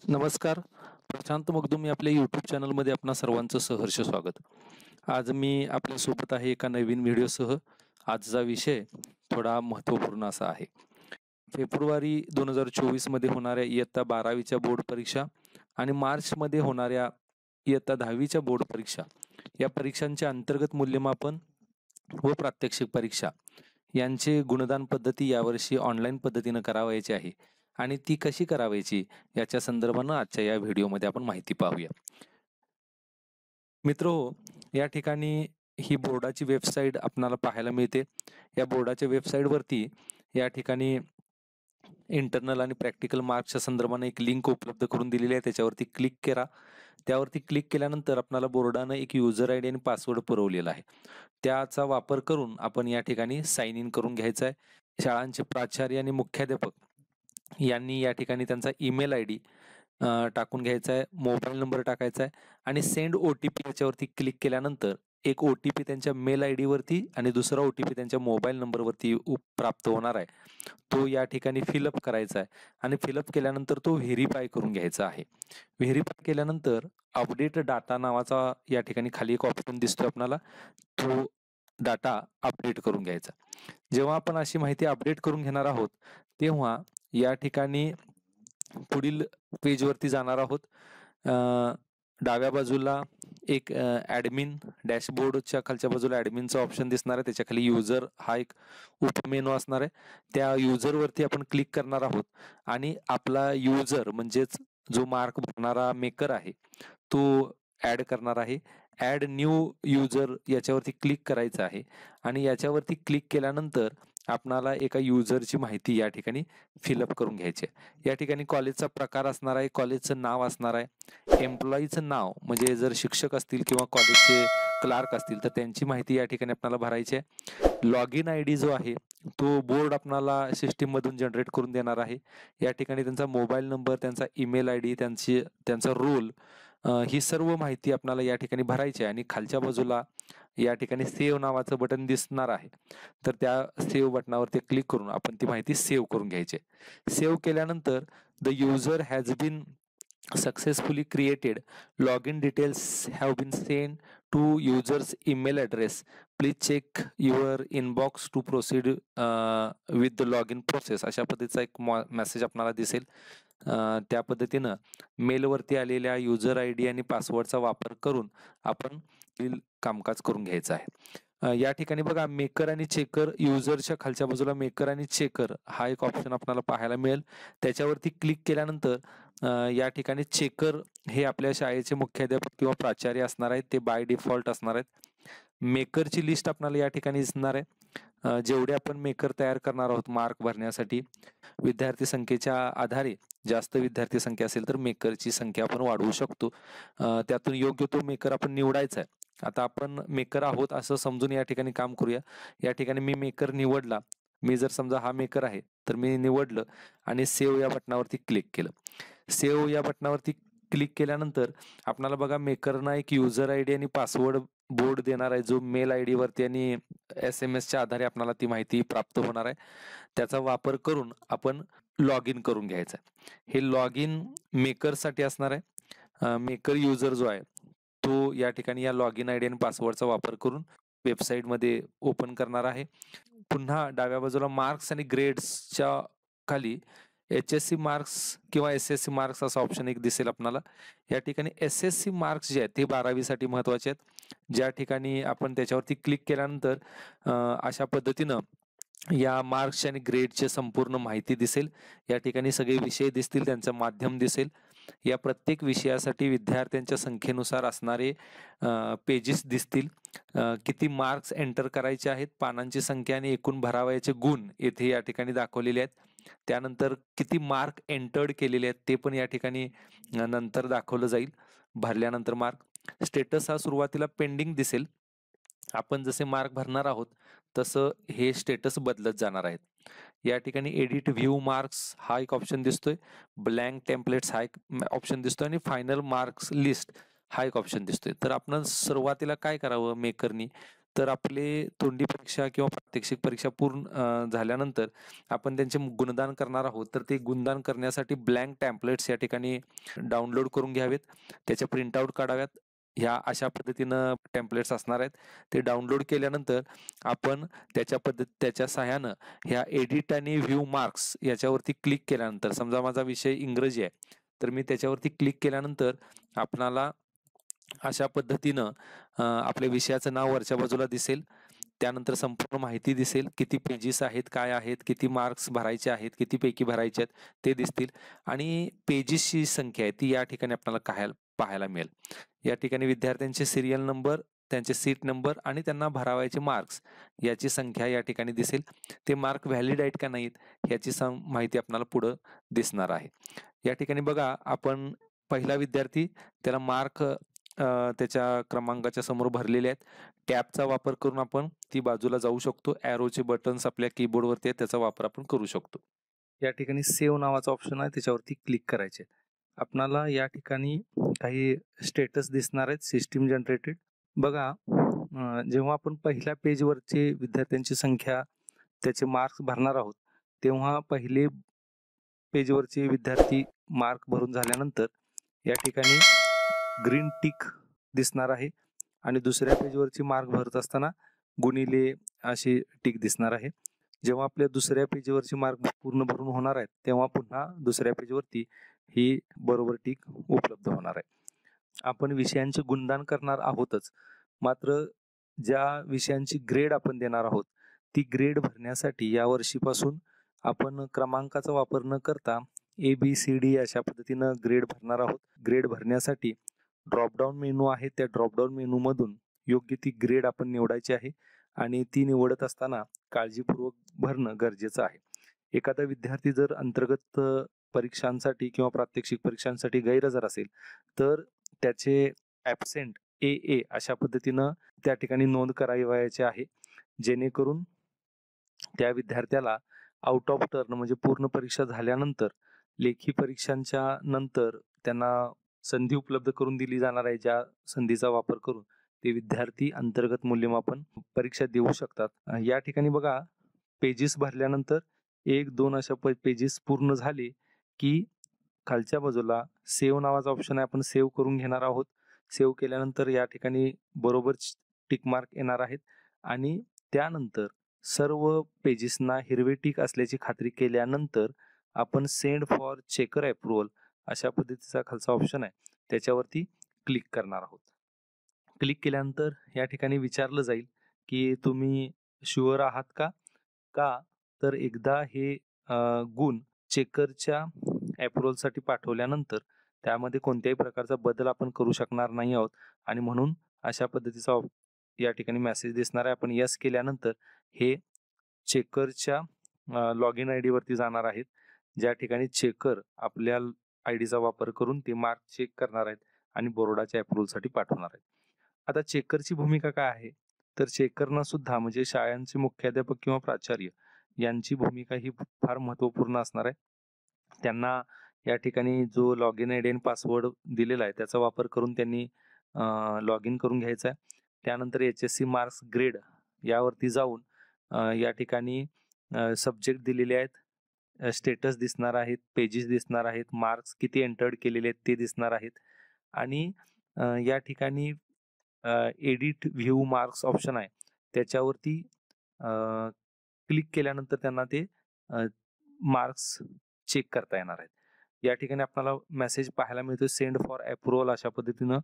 नमस्कार. प्रशांत मगदुम या आपल्या यूट्यूब चॅनलमध्ये आपणा सर्वांचं सहर्ष स्वागत. आज मी आपल्यासोबत आहे एका नवीन व्हिडिओसह. आजचा विषय थोडा महत्त्वपूर्ण असा आहे. फेब्रुवारी 2024 मध्ये होणाऱ्या इयत्ता 12वीच्या बोर्ड परीक्षा आणि मार्चमध्ये होणाऱ्या इयत्ता 10वीच्या बोर्ड परीक्षा या परीक्षांचे अंतर्गत मूल्यमापन व प्रात्यक्षिक परीक्षा यांचे गुणदान पद्धती यावर्षी ऑनलाईन पद्धतीनं करावयाची आहे आणि ती कशी करावायची याच्या संदर्भानं आजच्या या व्हिडिओमध्ये आपण माहिती पाहूया. मित्रहो, या ठिकाणी ही बोर्डाची वेबसाईट आपणाला पाहायला मिळते. या बोर्डाच्या वेबसाईटवरती या ठिकाणी इंटरनल आणि प्रॅक्टिकल मार्क्सच्या संदर्भाने एक लिंक उपलब्ध करून दिलेली आहे. त्याच्यावरती क्लिक करा. त्यावरती क्लिक केल्यानंतर आपल्याला बोर्डानं एक युजर आयडी आणि पासवर्ड पुरवलेला आहे. त्याचा वापर करून आपण या ठिकाणी साइन इन करून घ्यायचा आहे. शाळांचे प्राचार्य आणि मुख्याध्यापक यांनी या ठिकाणी त्यांचा ईमेल आयडी टाकून घ्यायचा आहे, मोबाईल नंबर टाकायचा आहे आणि सेंड ओ-टी-पी याच्यावरती क्लिक केल्यानंतर एक ओ-टी-पी त्यांच्या मेल आयडी वरती आणि दुसरा ओ-टी-पी त्यांच्या मोबाईल नंबरवरती प्राप्त होणार आहे. तो या ठिकाणी फिलअप करायचा आहे आणि फिलअप केल्यानंतर तो व्हेरीफाय करून घ्यायचा आहे. व्हेरीफाय केल्यानंतर अपडेट डाटा नावाचा या ठिकाणी खाली एक ऑप्शन दिसतो आपल्याला. तो डाटा अपडेट करून घ्यायचा. जेव्हा आपण अशी माहिती अपडेट करून घेणार आहोत, तेव्हा या ठिकाणी पुढील पेजवरती जाणार आहोत. डाव्या बाजूला एक ॲडमिन डॅशबोर्डच्या खालच्या बाजूला ॲडमिनचा ऑप्शन दिसणार आहे. त्याच्या खाली युजर हा एक उपमेनू असणार आहे. त्या युजरवरती आपण क्लिक करणार आहोत आणि आपला युजर म्हणजेच जो मार्क भरणारा मेकर आहे तो ॲड करणार आहे. ॲड न्यू युजर याच्यावरती क्लिक करायचं आहे आणि याच्यावरती क्लिक केल्यानंतर आपणाला एका युजरची माहिती या ठिकाणी फिलअप करून घ्यायची आहे. या ठिकाणी कॉलेजचा प्रकार असणार आहे, कॉलेजचं नाव असणार आहे, एम्प्लॉईचं नाव म्हणजे जर शिक्षक असतील किंवा कॉलेजचे क्लार्क असतील तर त्यांची माहिती या ठिकाणी आपल्याला भरायची आहे. लॉग इन आय डी जो आहे तो बोर्ड आपणाला सिस्टीममधून जनरेट करून देणार आहे. या ठिकाणी त्यांचा मोबाईल नंबर, त्यांचा ईमेल आय डी, त्यांचा रोल ही सर्व माहिती आपल्याला या ठिकाणी भरायची आहे आणि खालच्या बाजूला या ठिकाणी सेव्ह नावाचं बटन दिसणार आहे. तर त्या सेव्ह बटनावरती क्लिक करून आपण ती माहिती सेव्ह करून घ्यायची आहे. सेव्ह केल्यानंतर the user has been successfully created. Login details have been sent to user's email address. Please check your inbox to proceed with the login process. अशा पद्धतीचा एक मेसेज आपल्याला दिसेल. त्या पद्धतीनं मेलवरती आलेल्या युजर आय डी आणि पासवर्डचा वापर करून आपण कामकाज करून घ्यायचं आहे. या ठिकाणी बघा मेकर आणि चेकर, युजरच्या खालच्या बाजूला मेकर आणि चेकर हा एक ऑप्शन आपल्याला पाहायला मिळेल. त्याच्यावरती क्लिक केल्यानंतर या ठिकाणी चेकर हे आपल्या शाळेचे मुख्याध्यापक किंवा प्राचार्य असणार आहेत. ते बाय डिफॉल्ट असणार आहेत. मेकरची लिस्ट आपल्याला या ठिकाणी दिसणार आहे. जेवढे आपण मेकर तयार करणार आहोत मार्क भरण्यासाठी, विद्यार्थी संख्येच्या आधारे जास्त विद्यार्थी संख्या असेल तर मेकरची संख्या आपण वाढवू शकतो. त्यातून योग्य तो मेकर आपण निवडायचा आहे. आता आपण मेकर आहोत असं समजून या ठिकाणी काम करूया. या ठिकाणी मी मेकर निवडला. मी जर समजा हा मेकर आहे तर मी निवडलं आणि सेव्ह या बटनावरती क्लिक केलं. सेव्ह या बटनावरती क्लिक केल्यानंतर आपल्याला बघा मेकरना एक युजर आय डी आणि पासवर्ड बोर्ड देणार आहे, जो मेल आय डीवरती आणि SMS आधारे आपल्याला ती माहिती प्राप्त होणार आहे. त्याचा वापर करून आपण लॉग इन करून घ्यायचं आहे. हे लॉग इन मेकरसाठी असणार आहे. मेकर युजर जो आहे तो या ठिकाणी या लॉग इन आय डी आणि पासवर्डचा वापर करून वेबसाईटमध्ये ओपन करणार आहे. पुन्हा डाव्या बाजूला मार्क्स आणि ग्रेड्सच्या खाली HSC मार्क्स किंवा SSC मार्क्स असा ऑप्शन एक दिसेल आपल्याला. या ठिकाणी SSC मार्क्स जे आहेत ते 12वी साठी महत्वाचे आहेत. ज्या ठिकाणी आपण त्याच्यावरती क्लिक केल्यानंतर अशा पद्धतीनं या मार्क्स आणि ग्रेडचे संपूर्ण माहिती दिसेल. या ठिकाणी सगळे विषय दिसतील, त्यांचं माध्यम दिसेल. या प्रत्येक विषयासाठी विद्यार्थ्यांच्या संख्येनुसार असणारे पेजेस दिसतील. किती मार्क्स एंटर करायचे आहेत, पानांची संख्या आणि एकूण भरावयाचे गुण येथे या ठिकाणी दाखवलेले आहेत. त्यानंतर किती मार्क एंटर्ड केलेले आहेत ते पण या ठिकाणी नंतर दाखवलं जाईल भरल्यानंतर मार्क. स्टेटस हा सुरुवातीला पेंडिंग दिसेल. आपण जसे मार्क भरणार आहोत तसं हे स्टेटस बदलत जाणार आहेत. या ठिकाणी एडिट व्ह्यू मार्क्स हा एक ऑप्शन दिसतोय, ब्लँक टेम्पलेट्स हा एक ऑप्शन दिसतोय आणि फायनल मार्क्स लिस्ट हा एक ऑप्शन दिसतोय. तर आपण सुरुवातीला काय करावं मेकरनी, तर आपले तोंडी परीक्षा किंवा प्रात्यक्षिक परीक्षा पूर्ण झाल्यानंतर आपण त्यांचे गुणगान करणार आहोत. तर ते गुणगान करण्यासाठी ब्लँक टेम्पलेट्स या ठिकाणी डाउनलोड करून घ्यावेत. त्याच्या प्रिंटआउट काढाव्यात. ह्या अशा पद्धतीनं टेम्पलेट्स असणार आहेत. ते डाउनलोड केल्यानंतर आपण त्याच्या सहाय्यानं ह्या एडिट आणि व्ह्यू मार्क्स याच्यावरती क्लिक केल्यानंतर, समजा माझा विषय इंग्रजी आहे, तर मी त्याच्यावरती क्लिक केल्यानंतर आपणाला अशा पद्धतीनं आपल्या विषयाचं नाव वरच्या बाजूला दिसेल. त्यानंतर संपूर्ण माहिती दिसेल. किती पेजेस आहेत, काय आहेत, किती मार्क्स भरायचे आहेत, किती पैकी भरायचे आहेत ते दिसतील आणि पेजेसची संख्या आहे ती या ठिकाणी आपल्याला पाहायला मिळेल. या ठिकाणी विद्यार्थ्यांचे सिरियल नंबर, त्यांचे सीट नंबर आणि त्यांना भरावायचे मार्क्स याची संख्या या ठिकाणी दिसेल. ते मार्क व्हॅलिड आहेत का नाहीत याची माहिती आपल्याला पुढं दिसणार आहे. या ठिकाणी बघा, आपण पहिला विद्यार्थी, त्याला मार्क त्याच्या क्रमांकाच्या समोर भरलेले आहेत. टॅबचा वापर करून आपण ती बाजूला जाऊ शकतो. ॲरोचे बटन्स आपल्या कीबोर्डवरती आहेत, त्याचा वापर आपण करू शकतो. या ठिकाणी सेव्ह नावाचा ऑप्शन आहे, त्याच्यावरती क्लिक करायचे. आपणाला या ठिकाणी काही स्टेटस दिसणार आहेत, सिस्टीम जनरेटेड. बघा, जेव्हा आपण पहिल्या पेजवरचे विद्यार्थ्यांची संख्या, त्याचे मार्क्स भरणार आहोत, तेव्हा पहिले पेजवरचे विद्यार्थी मार्क भरून झाल्यानंतर या ठिकाणी ग्रीन टिक दिसणार आहे आणि दुसऱ्या पेजवरची मार्क भरत असताना गुणिले अशी टिक दिसणार आहे. जेव्हा आपल्या दुसऱ्या पेजवरची मार्क पूर्ण भरून होणार आहेत, तेव्हा पुन्हा दुसऱ्या पेजवरती ही बरोबर टिक उपलब्ध होणार आहे. आपण विषयांचे गुणगान करणार आहोतच, मात्र ज्या विषयांची ग्रेड आपण देणार आहोत, ती ग्रेड भरण्यासाठी या वर्षीपासून आपण क्रमांकाचा वापर न करता ABCD अशा पद्धतीनं ग्रेड भरणार आहोत. ग्रेड भरण्यासाठी ड्रॉपडाऊन मेनू आहे, त्या ड्रॉपडाऊन मेनू मधून योग्य ती ग्रेड आपण निवडायची आहे आणि ती निवडत असताना काळजीपूर्वक भरणं गरजेचं आहे. एखादा विद्यार्थी जर अंतर्गत परीक्षांसाठी किंवा प्रात्यक्षिक परीक्षांसाठी गैरहजर असेल, तर त्याचे ॲब्सेंट AA अशा पद्धतीनं त्या ठिकाणी नोंद करावयाची आहे, जेणेकरून त्या विद्यार्थ्याला आउट ऑफ टर्न म्हणजे पूर्ण परीक्षा झाल्यानंतर लेखी परीक्षांच्या नंतर त्यांना संधी उपलब्ध करून दिली जाणार आहे, ज्या संधीचा वापर करून ते विद्यार्थी अंतर्गत मूल्यमापन परीक्षा देऊ शकतात. या ठिकाणी बघा, पेजेस भरल्यानंतर 1-2 अशा पेजेस पूर्ण झाले की खालच्या बाजूला सेव्ह नावाचा ऑप्शन आहे, आपण सेव्ह करून घेणार आहोत. सेव्ह केल्यानंतर या ठिकाणी बरोबर टिक मार्क येणार आहेत आणि त्यानंतर सर्व पेजेसना हिरवे टिक असल्याची खात्री केल्यानंतर आपण सेंड फॉर चेकर अप्रुव्हल अशा पद्धतीचा खालचा ऑप्शन आहे, त्याच्यावरती क्लिक करणार आहोत. क्लिक केल्यानंतर या ठिकाणी विचारलं जाईल की तुम्ही शुअर आहात का? तर एकदा हे गुण चेकरच्या अप्रुव्हलसाठी पाठवल्यानंतर त्यामध्ये कोणत्याही प्रकारचा बदल आपण करू शकणार नाही आहोत आणि म्हणून अशा पद्धतीचा या ठिकाणी मेसेज दिसणार आहे. आपण यस केल्यानंतर हे चेकरच्या लॉग इन ID वरती जाणार आहेत, ज्या ठिकाणी चेकर आपल्या आयडीचा वापर करून ते मार्क चेक करणार आहेत आणि बोर्डाच्या अप्रुव्हलसाठी पाठवणार आहेत. आता चेकरची भूमिका काय आहे, तर चेकरना सुद्धा म्हणजे शाळांचे मुख्याध्यापक किंवा प्राचार्य यांची भूमिका ही फार महत्वपूर्ण असणार आहे. त्यांना या ठिकाणी जो लॉग इन ID आणि पासवर्ड दिलेला आहे त्याचा वापर करून त्यांनी लॉग इन करून घ्यायचा आहे. त्यानंतर HSC मार्क्स ग्रेड यावरती जाऊन या ठिकाणी सब्जेक्ट दिलेले आहेत, स्टेटस दिसणार आहेत, पेजेस दिसणार आहेत, मार्क्स किती एंटर्ड केलेले आहेत ते दिसणार आहेत आणि या ठिकाणी एडिट व्ह्यू मार्क्स ऑप्शन आहे, त्याच्यावरती क्लिक केल्यानंतर त्यांना ते मार्क्स चेक करता येणार आहेत. या ठिकाणी आपल्याला मेसेज पाहायला मिळतो, सेंड फॉर अप्रुव्हल अशा पद्धतीनं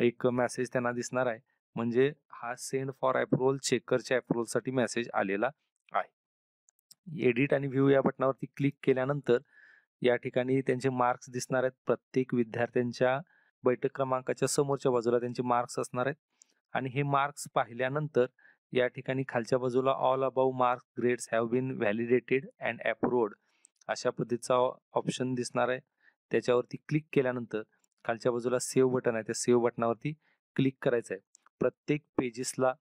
एक मेसेज त्यांना दिसणार आहे. म्हणजे हा सेंड फॉर अप्रुव्हल चेकरच्या अप्रुव्हलसाठी मेसेज आलेला आहे. एडिट आणि व्ह्यू या बटनावरती क्लिक केल्यानंतर या ठिकाणी त्यांचे मार्क्स दिसणार आहेत. प्रत्येक विद्यार्थ्यांच्या बैठक क्रमांकाच्या समोरच्या बाजूला त्यांचे मार्क्स असणार आहेत आणि हे मार्क्स पाहिल्यानंतर या ठिकाणी खालच्या बाजूला all above marks grades have been validated and approved अशा पद्धतीचा ऑप्शन दिसणार आहे. त्याच्यावरती क्लिक केल्यानंतर खालच्या बाजूला सेव्ह बटन आहे, त्या सेव्ह बटनावरती क्लिक करायचं आहे. प्रत्येक पेजेसला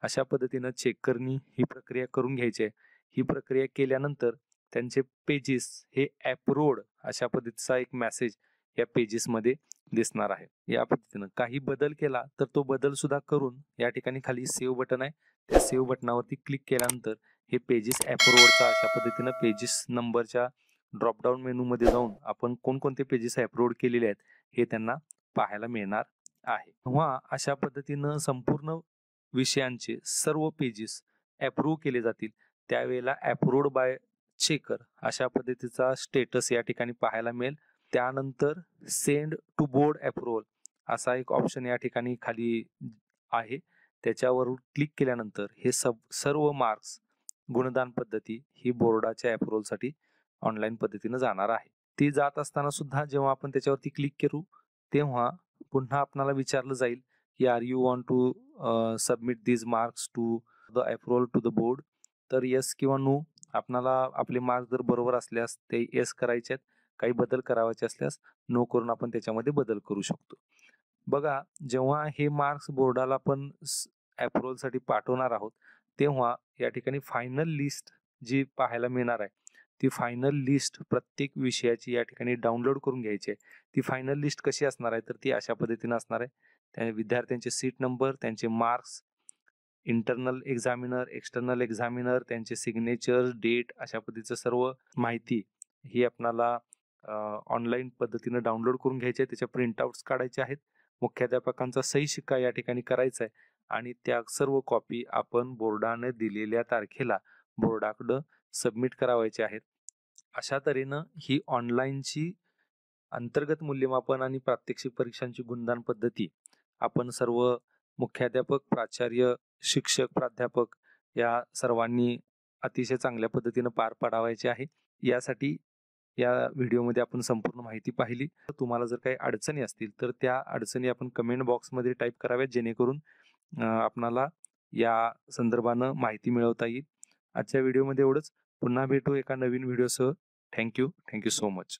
अशा पद्धतीनं चेकरनी ही प्रक्रिया करून घ्यायची आहे. ही प्रक्रिया केल्यानंतर त्यांचे पेजेस हे अप्रूव्ड अशा पद्धतीचा एक मेसेज या पेजेसमध्ये दिसणार आहे. या पद्धतीनं काही बदल केला तर तो बदल सुद्धा करून या ठिकाणी खाली सेव्ह बटन आहे, त्या सेव्ह बटनावरती क्लिक केल्यानंतर हे पेजेस अप्रूव्हडचा अशा पद्धतीनं पेजेस नंबरच्या ड्रॉपडाऊन मेनूमध्ये जाऊन आपण कोणकोणते पेजेस अपलोड केलेले आहेत हे त्यांना पाहायला मिळणार आहे. तेव्हा अशा पद्धतीनं संपूर्ण विषयांचे सर्व पेजेस अप्रूव्ह केले जातील त्यावेळेला अप्रूव्ड बाय चेकर अशा पद्धतीचा स्टेटस या ठिकाणी पाहायला मिळेल. त्यानंतर सेंड टू बोर्ड अप्रूव्हल असा एक ऑप्शन या ठिकाणी खाली आहे. त्याच्यावर क्लिक केल्यानंतर हे सर्व मार्क्स गुणदान पद्धती ही बोर्डाच्या अप्रूव्हलसाठी ऑनलाईन पद्धतीने जाणार आहे. ती जात असताना सुद्धा जेव्हा आपण त्याच्यावरती क्लिक करू तेव्हा पुन्हा आपल्याला विचारलं जाईल की are you want to submit these marks to the approval to the board. तर येस किंवा नो आपल्याला आपले मार्क्स जर बरोबर असल्यास ते येस करायचे आहेत, काही बदल करायचे असल्यास नो करून आपण त्याच्यामध्ये बदल करू शकतो. बघा जेव्हा हे मार्क्स बोर्डाला आपण अप्रूव्हलसाठी पाठवणार आहोत तेव्हा या ठिकाणी फायनल लिस्ट जी पाहायला मिळणार आहे ती फायनल लिस्ट प्रत्येक विषयाची या ठिकाणी डाउनलोड करून घ्यायची आहे. ती फायनल लिस्ट कशी असणार आहे तर ती अशा पद्धतीने असणार आहे. त्या विद्यार्थ्यांचे सीट नंबर, त्यांचे marks, internal examiner, external examiner, त्यांचे सिग्नेचर, डेट अशा पद्धतीचं सर्व माहिती ही आपल्याला ऑनलाईन पद्धतीने डाउनलोड करून घ्यायची आहे. त्याच्या प्रिंटआउट्स काढायचे आहेत. मुख्याध्यापकांचा सही शिक्का या ठिकाणी करायचा आहे आणि त्या सर्व कॉपी आपण बोर्डाने दिलेल्या तारखेला बोर्डाकडं सबमिट करावायचे आहेत. अशा तऱ्हेनं ही ऑनलाईनची अंतर्गत मूल्यमापन आणि प्रात्यक्षिक परीक्षांची गुणदान पद्धती आपण सर्व मुख्याध्यापक, प्राचार्य, शिक्षक, प्राध्यापक या सर्वांनी अतिशय चांगल्या पद्धतीने पार पाडावायचे आहे. यासाठी या व्हिडिओमध्ये आपण संपूर्ण माहिती पाहिली. तुम्हाला जर काही अडचणी असतील तर त्या अडचणी आपण कमेंट बॉक्समध्ये टाईप कराव्यात जेणेकरून आपणाला या संदर्भानं माहिती मिळवता येईल. आजच्या व्हिडिओमध्ये एवढंच. पुन्हा भेटू एका नवीन व्हिडिओसह. Thank you so much.